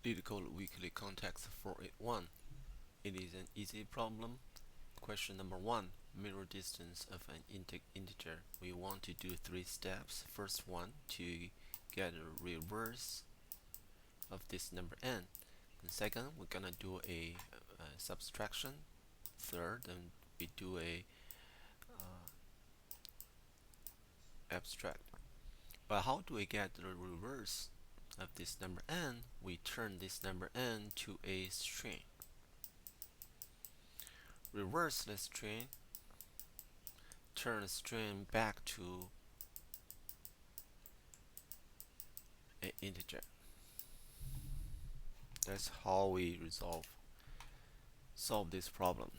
Leetcode weekly context 481. It is an easy problem. Question number 1. Mirror distance of an integer. We want to do 3 steps. First one, to get a reverse of this number n. And second, we're gonna do a subtraction. Third, then we do a abstract. But how do we get the reverse of this number n? We turn this number n to a string. Reverse the string, turn the string back to an integer. That's how we solve this problem.